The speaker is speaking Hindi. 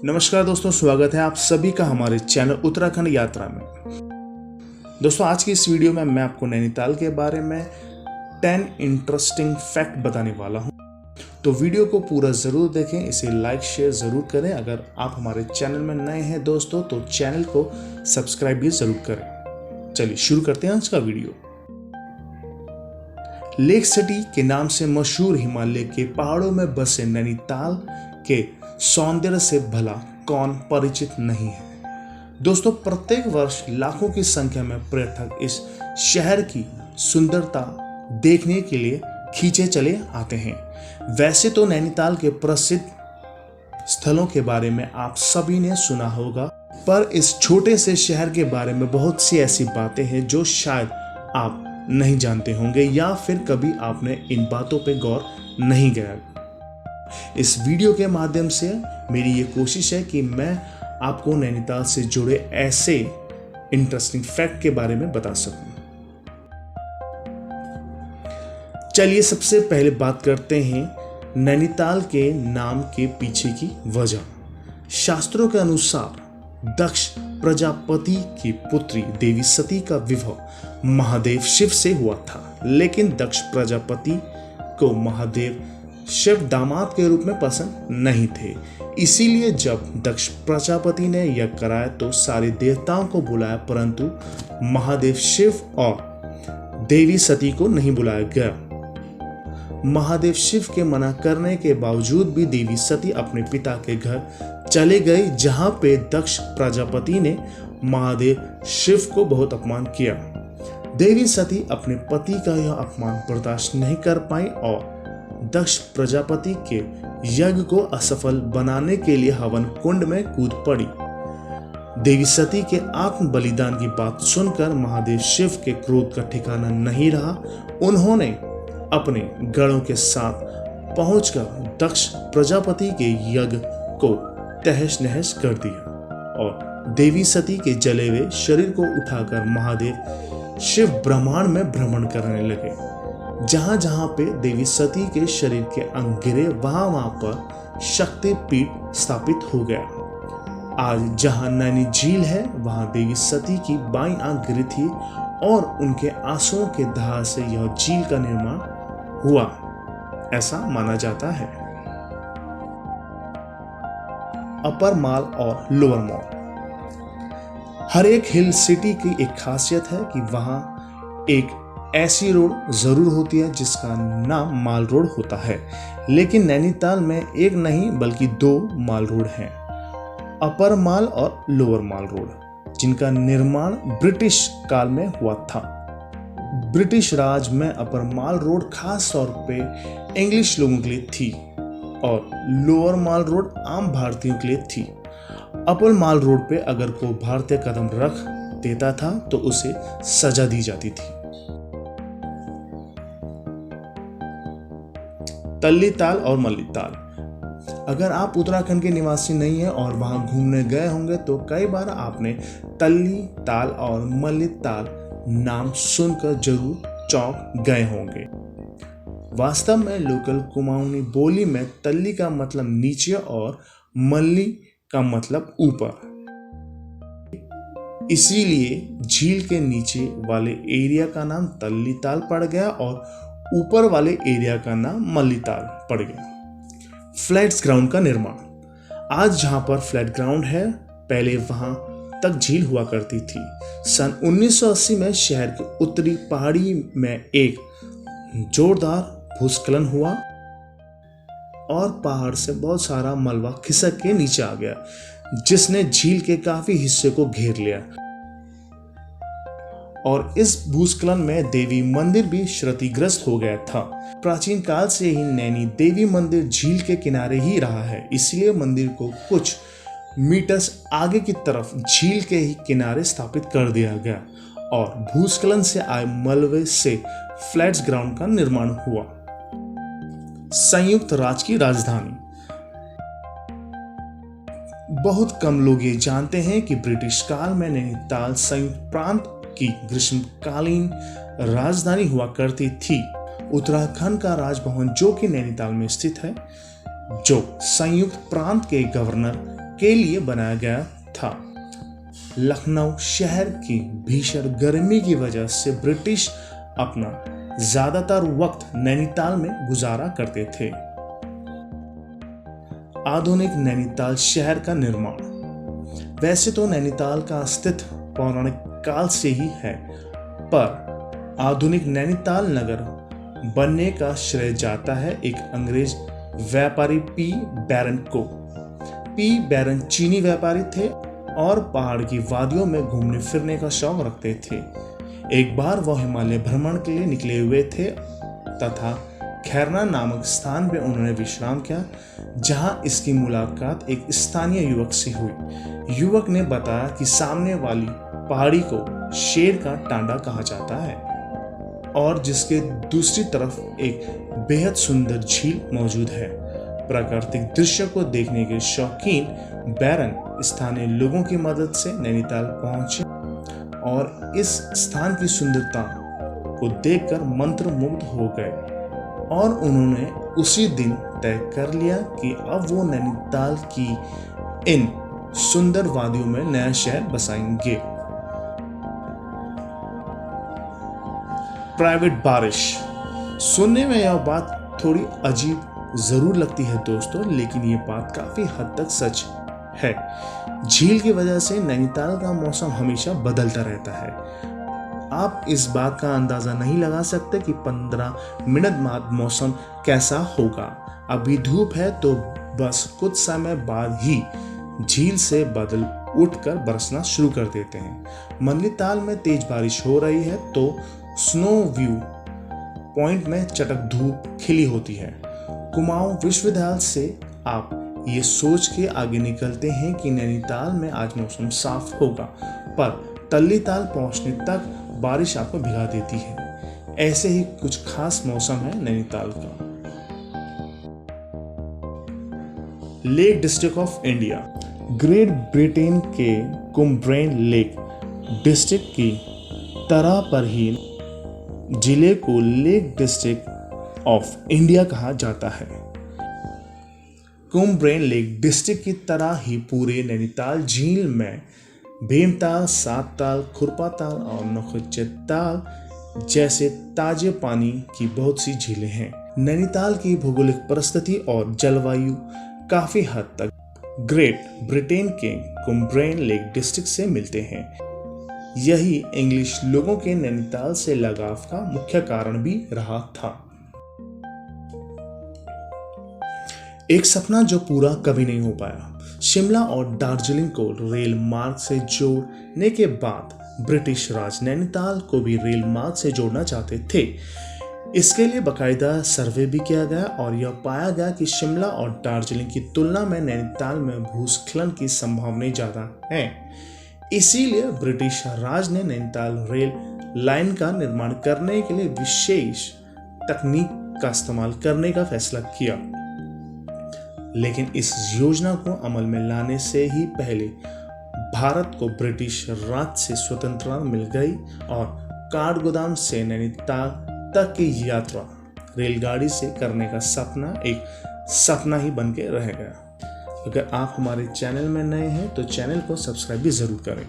नमस्कार दोस्तों, स्वागत है आप सभी का हमारे चैनल उत्तराखंड यात्रा में। दोस्तों, आज की इस वीडियो में मैं आपको नैनीताल के बारे में 10 इंटरेस्टिंग फैक्ट बताने वाला हूं। तो वीडियो को पूरा ज़रूर देखें, इसे लाइक शेयर ज़रूर करें। अगर आप हमारे चैनल में नए हैं दोस्तों तो चैनल को सब्सक्राइब भी ज़रूर करें। चलिए शुरू करते हैं आज का वीडियो। लेक सिटी के नाम से मशहूर हिमालय के पहाड़ों में बसे नैनीताल के सौंदर्य से भला कौन परिचित नहीं है। दोस्तों, प्रत्येक वर्ष लाखों की संख्या में पर्यटक इस शहर की सुंदरता देखने के लिए खींचे चले आते हैं। वैसे तो नैनीताल के प्रसिद्ध स्थलों के बारे में आप सभी ने सुना होगा, पर इस छोटे से शहर के बारे में बहुत सी ऐसी बातें हैं जो शायद आप नहीं जानते होंगे या फिर कभी आपने इन बातों पे गौर नहीं किया। इस वीडियो के माध्यम से मेरी ये कोशिश है कि मैं आपको नैनीताल से जुड़े ऐसे इंटरेस्टिंग फैक्ट के बारे में बता सकूं। चलिए सबसे पहले बात करते हैं नैनीताल के नाम के पीछे की वजह। शास्त्रों के अनुसार दक्ष प्रजापति की पुत्री देवी सती का विवाह महादेव शिव से हुआ था, लेकिन दक्ष प्रजापति को महादेव शिव दामाद के रूप में पसंद नहीं थे। इसीलिए जब दक्ष प्रजापति ने यज्ञ कराया तो सारे देवताओं को बुलाया, परंतु महादेव शिव और देवी सती को नहीं बुलाया गया। महादेव शिव के मना करने के बावजूद भी देवी सती अपने पिता के घर चले गई, जहां पे दक्ष प्रजापति ने महादेव शिव को बहुत अपमान किया। देवी सती अपने पति का यह अपमान बर्दाश्त नहीं कर पाई और दक्ष प्रजापति के यज्ञ को असफल बनाने के लिए हवन कुंड में कूद पड़ी। देवी सती के आत्म बलिदान की बात सुनकर महादेव शिव के क्रोध का ठिकाना नहीं रहा। उन्होंने अपने गणों के साथ पहुंचकर दक्ष प्रजापति के यज्ञ को तहस नहस कर दिया और देवी सती के जले हुए शरीर को उठाकर महादेव शिव ब्रह्मांड में भ्रमण करने लगे। जहां जहां पे देवी सती के शरीर के अंग गिरे वहां पर शक्ति पीठ स्थापित हो गया। आज जहां नैनी झील है वहां देवी सती की बाईं आंख गिरी थी और उनके आंसुओं के धार से यह झील का निर्माण हुआ, ऐसा माना जाता है। अपर माल और लोअर माल। हर एक हिल सिटी की एक खासियत है कि वहां एक ऐसी रोड जरूर होती है जिसका नाम माल रोड होता है, लेकिन नैनीताल में एक नहीं बल्कि 2 माल रोड हैं, अपर माल और लोअर माल रोड, जिनका निर्माण ब्रिटिश काल में हुआ था। ब्रिटिश राज में अपर माल रोड खास तौर पे इंग्लिश लोगों के लिए थी और लोअर माल रोड आम भारतीयों के लिए थी। अपर माल रोड पे अगर कोई भारतीय कदम रख देता था तो उसे सजा दी जाती थी। तल्ली ताल और मल्ली ताल। अगर आप उत्तराखंड के निवासी नहीं हैं और वहां घूमने गए होंगे तो कई बार आपने तल्ली ताल और मल्ली ताल नाम सुनकर जरूर चौंक गए होंगे। वास्तव में लोकल कुमाऊनी बोली में तल्ली का मतलब नीचे और मल्ली का मतलब ऊपर। इसीलिए झील के नीचे वाले एरिया का नाम तल्ली ताल पड़ गया और ऊपर वाले एरिया का नाम मल्ली ताल पड़ गया। फ्लैट्स ग्राउंड का निर्माण। आज जहां पर फ्लैट ग्राउंड है, पहले वहां तक झील हुआ करती थी। सन 1980 में शहर के उत्तरी पहाड़ी में एक जोरदार भूस्खलन हुआ और पहाड़ से बहुत सारा मलबा खिसक के नीचे आ गया, जिसने झील के काफी हिस्से को घेर लिया और इस भूस्खलन में देवी मंदिर भी क्षतिग्रस्त हो गया था। प्राचीन काल से ही नैनी देवी मंदिर झील के किनारे ही रहा है, इसलिए मंदिर को कुछ मीटर्स आगे की तरफ झील के ही किनारे स्थापित कर दिया गया और भूस्खलन से आए मलबे से फ्लैट्स ग्राउंड का निर्माण हुआ। संयुक्त राज्य की राजधानी। बहुत कम लोग ये जानते हैं कि ब्रिटिश काल में नैनीताल संयुक्त प्रांत की ग्रीष्मकालीन राजधानी हुआ करती थी। उत्तराखंड का राजभवन जो कि नैनीताल में स्थित है, जो संयुक्त प्रांत के गवर्नर के लिए बनाया गया था। लखनऊ शहर की भीषण गर्मी की वजह से ब्रिटिश अपना ज्यादातर वक्त नैनीताल में गुजारा करते थे। आधुनिक नैनीताल शहर का निर्माण। वैसे तो नैनीताल का अस्तित्व पौराणिक काल से ही है, पर आधुनिक नैनीताल नगर बनने का श्रेय जाता है एक अंग्रेज व्यापारी पी बैरन को। पी बैरन चीनी व्यापारी थे और पहाड़ की वादियों में घूमने फिरने का शौक रखते थे। एक बार वह हिमालय भ्रमण के लिए निकले हुए थे तथा खैरना नामक स्थान पर उन्होंने विश्राम किया, जहां इसकी मुलाकात एक स्थानीय युवक से हुई। युवक ने बताया कि सामने वाली पहाड़ी को शेर का टांडा कहा जाता है और जिसके दूसरी तरफ एक बेहद सुंदर झील मौजूद है। प्राकृतिक दृश्य को देखने के शौकीन बैरन स्थानीय लोगों की मदद से नैनीताल पहुंचे और इस स्थान की सुंदरता को देखकर मंत्रमुग्ध हो गए और उन्होंने उसी दिन तय कर लिया कि अब वो नैनीताल की इन सुंदर वादियों में नया शहर बसाएंगे। प्राइवेट बारिश। सुनने में यह बात थोड़ी अजीब जरूर लगती है दोस्तों, लेकिन ये बात काफी हद तक सच है। झील की वजह से नैनीताल का मौसम हमेशा बदलता रहता है। आप इस बात का अंदाजा नहीं लगा सकते कि 15 मिनट बाद मौसम कैसा होगा। अभी धूप है तो बस कुछ समय बाद ही झील से बादल उठकर बरसना शुरू कर देते हैं। नैनीताल में तेज बारिश हो रही है तो स्नो व्यू पॉइंट में चटक धूप खिली होती है। कुमाऊं विश्वविद्यालय से आप ये सोच के आगे निकलते हैं कि नैनीताल में आज मौसम साफ होगा, पर तल्लीताल पहुंचने तक बारिश आपको भिगा देती है। ऐसे ही कुछ खास मौसम है नैनीताल का। Lake district of India. Great Britain के कुम्ब्रेन लेक डिस्ट्रिक्ट की तरह पर ही जिले को लेक डिस्ट्रिक्ट ऑफ इंडिया कहा जाता है। कुम्ब्रेन लेक डिस्ट्रिक्ट की तरह ही पूरे नैनीताल झील में भीमताल, सातताल, खुरपाताल और नौखचेताल जैसे ताजे पानी की बहुत सी झीलें हैं। नैनीताल की भौगोलिक परिस्थिति और जलवायु काफी हद तक ग्रेट ब्रिटेन के कुम्ब्रेन लेक डिस्ट्रिक्ट से मिलते हैं। यही इंग्लिश लोगों के नैनीताल से लगाव का मुख्य कारण भी रहा था। एक सपना जो पूरा कभी नहीं हो पाया। शिमला और दार्जिलिंग को रेल मार्ग से जोड़ने के बाद ब्रिटिश राज नैनीताल को भी रेल मार्ग से जोड़ना चाहते थे। इसके लिए बाकायदा सर्वे भी किया गया और यह पाया गया कि शिमला और दार्जिलिंग की तुलना में नैनीताल में भूस्खलन की संभावनाएं ज्यादा है। इसीलिए ब्रिटिश राज ने नैनीताल रेल लाइन का निर्माण करने के लिए विशेष तकनीक का इस्तेमाल करने का फैसला किया। लेकिन इस योजना को अमल में लाने से ही पहले भारत को ब्रिटिश राज से स्वतंत्रता मिल गई और काठगोदाम से नैनीताल तक की यात्रा रेलगाड़ी से करने का सपना एक सपना ही बन के रह गया। अगर आप हमारे चैनल में नए हैं तो चैनल को सब्सक्राइब भी जरूर करें।